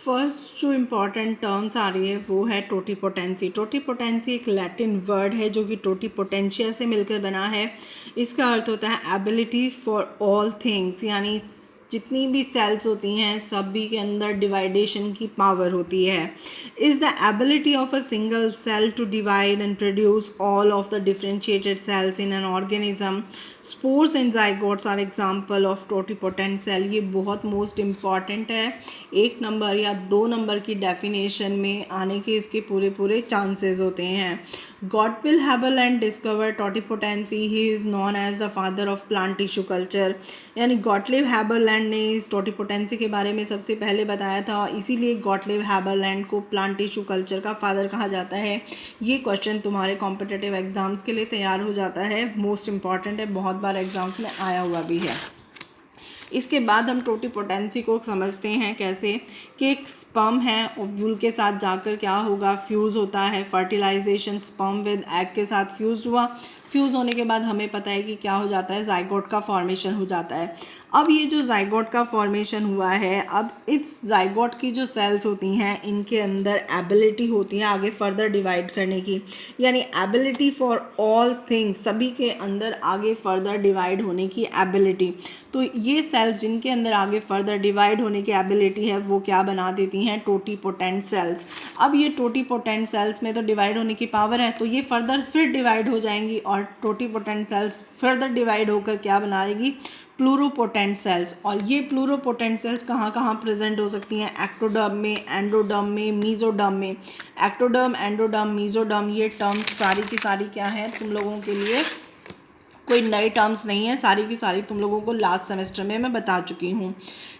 First जो important terms आ रही है वो है टोटीपोटेंसी। टोटीपोटेंसी एक लैटिन वर्ड है जो कि टोटीपोटेंशिया से मिलकर बना है। इसका अर्थ होता है एबिलिटी फॉर ऑल थिंग्स, यानी जितनी भी सेल्स होती हैं सभी के अंदर डिवाइडेशन की पावर होती है। Is the ability of a single cell to divide and produce all of the differentiated cells in an organism. Spores and zygotes are example of totipotent cell. ये बहुत मोस्ट इम्पॉर्टेंट है, 1 नंबर या 2 number की definition में आने के इसके पूरे चांसेस होते हैं। Gottlieb Haberlandt discover totipotency. He is known as the father of plant tissue culture, यानी गॉटलिव हैबरलैंड ने इस टोटीपोटेंसी के बारे में सबसे पहले बताया था, इसीलिए गॉटलिव हैबरलैंड को प्लांट टिश्यू कल्चर का फादर कहा जाता है। ये क्वेश्चन तुम्हारे कॉम्पिटिटिव एग्जाम्स के लिए तैयार हो जाता है, मोस्ट इंपॉर्टेंट है, बहुत बार एग्जाम्स में आया हुआ भी है। इसके बाद हम टोटीपोटेंसी को समझते हैं कैसे कि एक स्पर्म है, ओव्यूल के साथ जाकर क्या होगा, फ्यूज़ होता है, फर्टिलाइजेशन, स्पर्म विद एग के साथ फ्यूज़ हुआ, फ्यूज़ होने के बाद हमें पता है कि क्या हो जाता है, जाइगोट का फॉर्मेशन हो जाता है। अब ये जो जाइगोट का फॉर्मेशन हुआ है, अब इस जाइगोट की जो सेल्स होती हैं इनके अंदर एबिलिटी होती है आगे फर्दर डिवाइड करने की, यानी एबिलिटी फॉर ऑल थिंग्स, सभी के अंदर आगे फर्दर डिवाइड होने की एबिलिटी। तो ये सेल्स जिनके अंदर आगे फर्दर डिवाइड होने की एबिलिटी है वो क्या बना देती हैं, टोटीपोटेंट सेल्स। अब ये टोटीपोटेंट सेल्स में तो डिवाइड होने की पावर है, तो ये फर्दर फिर डिवाइड हो जाएंगी और टोटीपोटेंट सेल्स फर्दर डिवाइड होकर क्या बनाएगी, प्लूरोपोटेंट सेल्स। और ये प्लूरोपोटेंट सेल्स कहाँ कहाँ प्रेजेंट हो सकती हैं, एक्टोडर्म में, एंडोडर्म में, मीजोडर्म में। एक्टोडर्म, एंडोडर्म, मीजोडर्म, ये टर्म्स सारी की सारी क्या हैं, तुम लोगों के लिए कोई नए टर्म्स नहीं है, सारी की सारी तुम लोगों को लास्ट सेमेस्टर में मैं बता चुकी हूँ।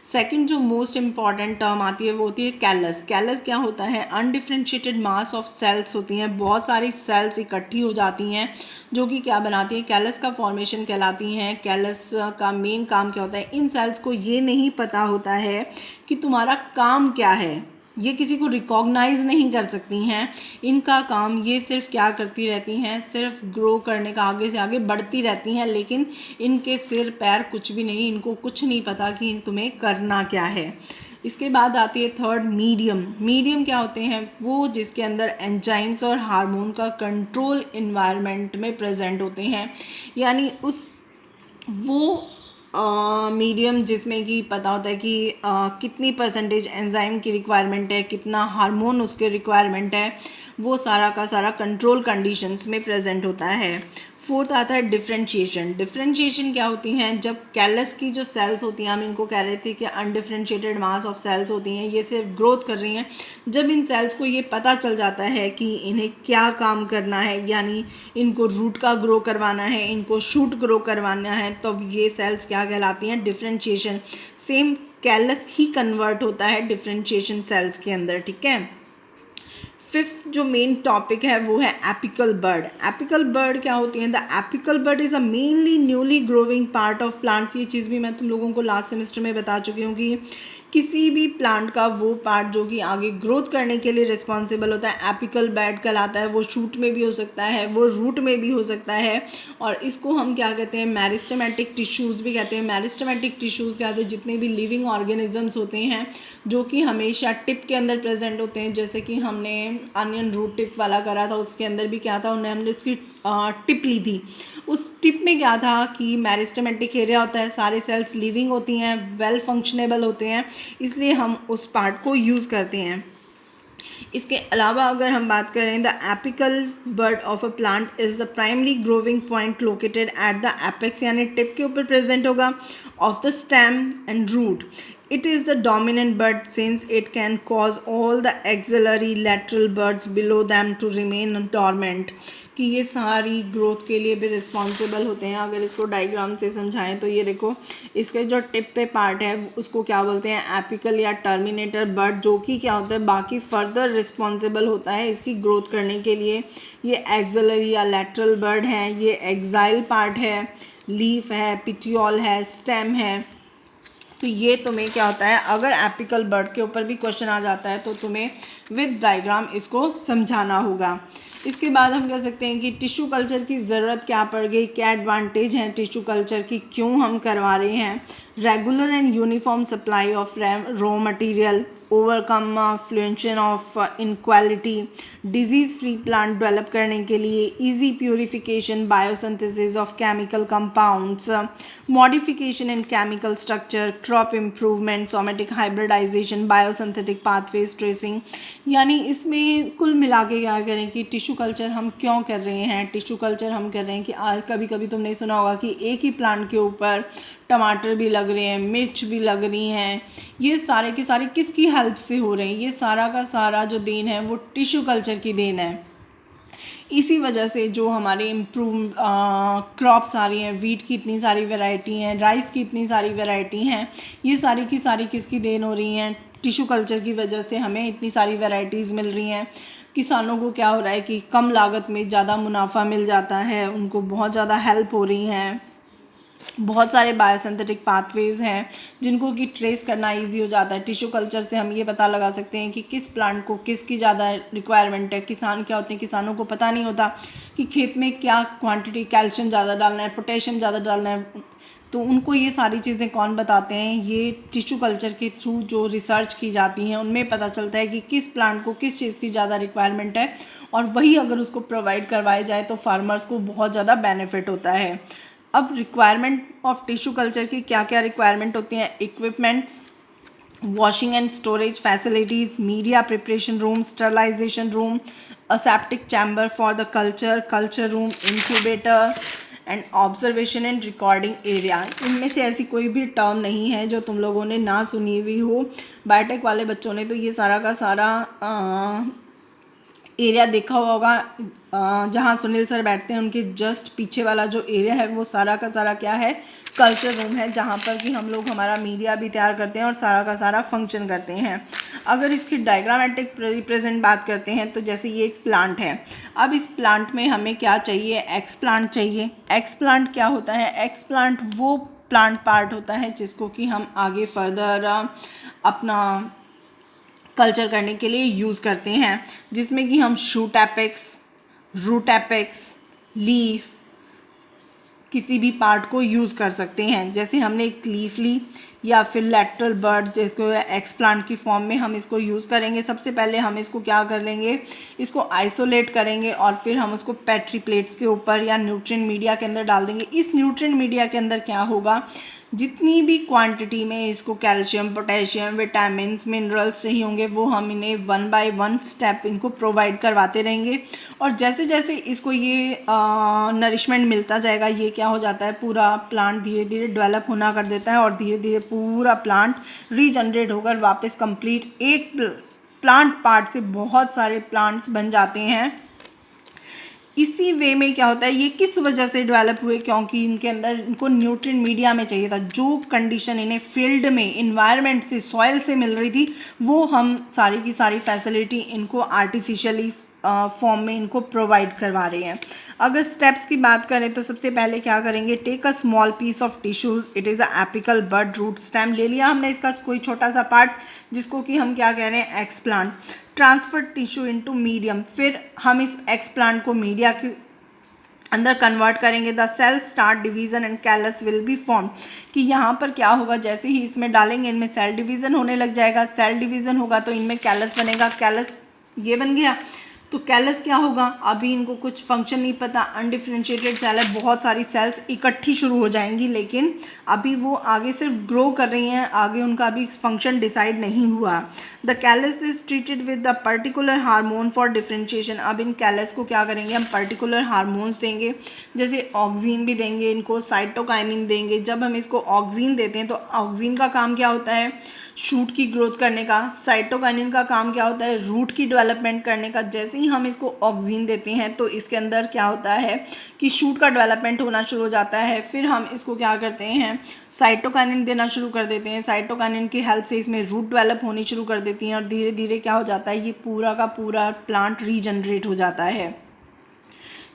सेकंड जो मोस्ट इंपॉर्टेंट टर्म आती है वो होती है कैलस। कैलस क्या होता है, अनडिफरेंशिएटेड मास ऑफ सेल्स होती हैं, बहुत सारी सेल्स इकट्ठी हो जाती हैं जो कि क्या बनाती हैं, कैलस का फॉर्मेशन कहलाती हैं। कैलस का मेन काम क्या होता है, इन सेल्स को ये नहीं पता होता है कि तुम्हारा काम क्या है, ये किसी को रिकॉग्नाइज नहीं कर सकती हैं। इनका काम ये सिर्फ क्या करती रहती हैं, सिर्फ ग्रो करने का, आगे से आगे बढ़ती रहती हैं, लेकिन इनके सिर पैर कुछ भी नहीं, इनको कुछ नहीं पता कि तुम्हें करना क्या है। इसके बाद आती है थर्ड मीडियम। मीडियम क्या होते हैं, वो जिसके अंदर एंजाइम्स और हार्मोन का कंट्रोल इन्वायरमेंट में प्रेजेंट होते हैं, यानी उस वो मीडियम जिसमें कि पता होता है कि कितनी परसेंटेज एंजाइम की रिक्वायरमेंट है, कितना हार्मोन उसके रिक्वायरमेंट है, वो सारा का सारा कंट्रोल कंडीशंस में प्रेजेंट होता है। फोर्थ आता है डिफरेंशिएशन। डिफरेंशिएशन क्या होती हैं, जब कैलस की जो सेल्स होती हैं, हम इनको कह रहे थे कि अनडिफरेंशिएटेड मास ऑफ सेल्स होती हैं, ये सिर्फ ग्रोथ कर रही हैं। जब इन सेल्स को ये पता चल जाता है कि इन्हें क्या काम करना है, यानी इनको रूट का ग्रो करवाना है, इनको शूट ग्रो करवाना है, तो ये सेल्स क्या कहलाती हैं, डिफरेंशिएशन। सेम कैलस ही कन्वर्ट होता है डिफरेंशिएशन सेल्स के अंदर, ठीक है। फिफ्थ जो मेन टॉपिक है वो है एपिकल बर्ड। एपिकल बर्ड क्या होती है, the apical bird is a mainly newly growing part of plants. ये चीज़ भी मैं तुम लोगों को लास्ट सेमेस्टर में बता चुकी हूँ कि किसी भी प्लांट का वो पार्ट जो कि आगे ग्रोथ करने के लिए रिस्पॉन्सिबल होता है, एपिकल बर्ड कहलाता है। वो शूट में भी हो सकता है, वो रूट में भी हो सकता है, और इसको हम क्या कहते हैं, मेरिस्टेमेटिक टिश्यूज़ भी कहते हैं। मेरिस्टेमेटिक टिश्यूज़ क्या होते हैं, जितने भी लिविंग ऑर्गेनिजम्स होते हैं जो कि हमेशा टिप के अंदर प्रेजेंट होते हैं। जैसे कि हमने अनियन रूट टिप वाला करा था, उसके अंदर भी क्या था, हमने उसकी टिप ली थी, उस टिप में क्या था कि मेरिस्टेमेटिक एरिया होता है, सारे सेल्स लिविंग होती हैं, वेल फंक्शनेबल होते हैं, इसलिए हम उस पार्ट को यूज़ करते हैं। इसके अलावा अगर हम बात करें, the apical bud of a plant is the primary growing point located at the apex, यानी टिप के ऊपर प्रेजेंट होगा, of the stem and root. It is the dominant bud since it can cause all the axillary lateral buds below them to remain dormant, कि ये सारी growth के लिए भी रिस्पॉन्सिबल होते हैं। अगर इसको डायग्राम से समझाएं तो ये देखो, इसके जो टिप पे पार्ट है उसको क्या बोलते हैं, एपिकल या टर्मिनेटर बर्ड, जो कि क्या होता है, बाकी फर्दर रिस्पॉन्सिबल होता है इसकी ग्रोथ करने के लिए। ये एक्सिलरी या लैटरल बर्ड है, ये एक्साइल पार्ट है, लीफ है, पिटियोल है, स्टेम है। तो ये तुम्हें क्या होता है, अगर एपिकल बर्ड के ऊपर भी क्वेश्चन आ जाता है तो तुम्हें विद डायग्राम इसको समझाना होगा। इसके बाद हम कह सकते हैं कि टिश्यू कल्चर की ज़रूरत क्या पड़ गई, क्या एडवांटेज हैं टिश्यू कल्चर की, क्यों हम करवा रहे हैं। Regular and uniform supply of raw material, overcome fluctuation of in quality, disease free plant develop करने के लिए, easy purification biosynthesis of chemical compounds, modification in chemical structure, crop improvement, somatic hybridisation, biosynthetic pathways tracing. यानी इसमें कुल मिला के क्या करें कि टिश्यू कल्चर हम क्यों कर रहे हैं। टिश्यू कल्चर हम कर रहे हैं कि आज कभी कभी तुमने सुना होगा कि एक ही प्लांट के ऊपर टमाटर भी लग रहे हैं, मिर्च भी लग रही हैं। ये सारे के सारे किसकी हेल्प से हो रहे हैं? ये सारा का सारा जो देन है वो टिश्यू कल्चर की देन है। इसी वजह से जो हमारे इम्प्रूव क्रॉप्स आ रही हैं, वीट की इतनी सारी वैरायटी हैं, राइस की इतनी सारी वैरायटी हैं, ये सारी की सारी किसकी देन हो रही हैं? टिश्यू कल्चर की वजह से हमें इतनी सारी वैरायटीज़ मिल रही हैं। किसानों को क्या हो रहा है कि कम लागत में ज़्यादा मुनाफा मिल जाता है, उनको बहुत ज़्यादा हेल्प हो रही हैं। बहुत सारे बायोसिंथेटिक पाथवेज हैं जिनको कि ट्रेस करना इजी हो जाता है। टिश्यू कल्चर से हम ये पता लगा सकते हैं कि किस प्लांट को किसकी ज़्यादा रिक्वायरमेंट है। किसान क्या होते हैं, किसानों को पता नहीं होता कि खेत में क्या क्वांटिटी कैल्शियम ज़्यादा डालना है, पोटेशियम ज़्यादा डालना है, तो उनको ये सारी चीज़ें कौन बताते हैं? ये टिश्यू कल्चर के थ्रू जो रिसर्च की जाती हैं उनमें पता चलता है कि किस प्लांट को किस चीज़ की ज़्यादा रिक्वायरमेंट है, और वही अगर उसको प्रोवाइड करवाया जाए तो फार्मर्स को बहुत ज़्यादा बेनिफिट होता है। अब रिक्वायरमेंट ऑफ टिश्यू कल्चर की क्या क्या रिक्वायरमेंट होती हैं? Equipments, washing and storage facilities, media preparation room, sterilization room, aseptic chamber for the culture room, incubator and observation and recording area. इनमें से ऐसी कोई भी टर्म नहीं है जो तुम लोगों ने ना सुनी हुई हो। बायोटेक वाले बच्चों ने तो ये सारा का सारा एरिया देखा हुआ होगा। जहाँ सुनील सर बैठते हैं उनके जस्ट पीछे वाला जो एरिया है वो सारा का सारा क्या है? कल्चर रूम है, जहाँ पर कि हम लोग हमारा मीडिया भी तैयार करते हैं और सारा का सारा फंक्शन करते हैं। अगर इसकी डायग्रामेटिक रिप्रेजेंट बात करते हैं तो जैसे ये एक प्लांट है। अब इस प्लांट में हमें क्या चाहिए? एक्स प्लांट चाहिए। एक्स प्लांट क्या होता है? एक्स प्लांट वो प्लांट पार्ट होता है जिसको कि हम आगे फर्दर अपना कल्चर करने के लिए यूज़ करते हैं, जिसमें कि हम shoot apex, root apex, leaf, किसी भी पार्ट को यूज़ कर सकते हैं। जैसे हमने एक लीफ ली या फिर लैटरल बर्ड जिसको एक्स प्लांट की फॉर्म में हम इसको यूज़ करेंगे। सबसे पहले हम इसको क्या कर लेंगे? इसको आइसोलेट करेंगे और फिर हम उसको पेट्री प्लेट्स के ऊपर या न्यूट्रिएंट मीडिया के अंदर डाल देंगे। इस न्यूट्रिएंट मीडिया के अंदर क्या होगा? जितनी भी क्वांटिटी में इसको कैल्शियम, पोटेशियम, विटामिन, मिनरल्स चाहिए होंगे वो हम इन्हें 1 बाय 1 स्टेप इनको प्रोवाइड करवाते रहेंगे। और जैसे जैसे इसको ये नरिशमेंट मिलता जाएगा, ये क्या हो जाता है? पूरा प्लांट धीरे धीरे डेवलप होना कर देता है और धीरे धीरे पूरा प्लांट रीजनरेट होकर वापस कंप्लीट एक प्लांट पार्ट से बहुत सारे प्लांट्स बन जाते हैं। इसी वे में क्या होता है? ये किस वजह से डेवलप हुए? क्योंकि इनके अंदर इनको न्यूट्रिएंट मीडिया में चाहिए था। जो कंडीशन इन्हें फील्ड में, इन्वायरमेंट से, सॉइल से मिल रही थी, वो हम सारी की सारी फैसिलिटी इनको आर्टिफिशियली फॉर्म में इनको प्रोवाइड करवा रहे हैं। अगर स्टेप्स की बात करें तो सबसे पहले क्या करेंगे? Take a small piece of tissues, it is a apical bud root stem. ले लिया हमने इसका कोई छोटा सा पार्ट जिसको कि हम क्या कह रहे हैं? X plant. Transfer tissue into medium, फिर हम इस एक्स प्लांट को मीडिया के अंदर कन्वर्ट करेंगे। The cell start division and callus will be form, कि यहाँ पर क्या होगा? जैसे ही इसमें डालेंगे इनमें सेल डिवीज़न होने लग जाएगा। सेल डिवीज़न होगा तो इनमें कैलस बनेगा। कैलस ये बन गया तो कैलस क्या होगा? अभी इनको कुछ फंक्शन नहीं पता, अनडिफरेंशिएटेड सेल है, बहुत सारी सेल्स इकट्ठी शुरू हो जाएंगी, लेकिन अभी वो आगे सिर्फ ग्रो कर रही हैं, आगे उनका अभी फंक्शन डिसाइड नहीं हुआ। The callus is treated with the particular hormone for differentiation. अब इन कैलस को क्या करेंगे? हम पर्टिकुलर हार्मोन्स देंगे, जैसे ऑक्सीन भी देंगे इनको, साइटोकाइनिन देंगे। जब हम इसको ऑक्सीन देते हैं तो ऑक्सीन का काम क्या होता है? शूट की ग्रोथ करने का। साइटोकाइनिन का काम क्या होता है? रूट की डेवलपमेंट करने का। जैसे ही हम इसको ऑक्सीन देते हैं तो इसके अंदर क्या होता है कि शूट का डेवलपमेंट होना शुरू हो जाता है। फिर हम इसको क्या करते हैं? साइटोकाइनिन देना शुरू कर देते हैं। साइटोकाइनिन की हेल्प से इसमें रूट डेवलप होनी शुरू कर देती हैं और धीरे धीरे क्या हो जाता है? ये पूरा का पूरा प्लांट रीजनरेट हो जाता है।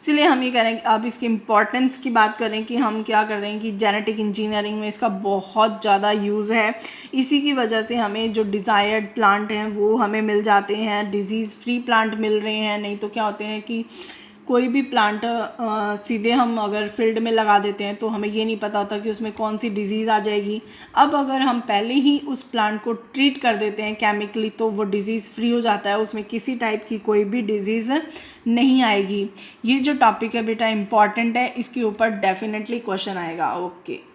इसलिए हम ये कह रहे हैं कि अब इसकी इम्पॉर्टेंस की बात करें कि हम क्या कर रहे हैं कि जेनेटिक इंजीनियरिंग में इसका बहुत ज़्यादा यूज़ है। इसी की वजह से हमें जो डिज़ायर्ड प्लांट हैं वो हमें मिल जाते हैं, डिज़ीज़ फ्री प्लांट मिल रहे हैं। नहीं तो क्या होते हैं कि कोई भी प्लांट सीधे हम अगर फील्ड में लगा देते हैं तो हमें ये नहीं पता होता कि उसमें कौन सी डिजीज़ आ जाएगी। अब अगर हम पहले ही उस प्लांट को ट्रीट कर देते हैं केमिकली तो वो डिज़ीज़ फ्री हो जाता है, उसमें किसी टाइप की कोई भी डिज़ीज़ नहीं आएगी। ये जो टॉपिक है बेटा इम्पॉर्टेंट है, इसके ऊपर डेफिनेटली क्वेश्चन आएगा। ओके।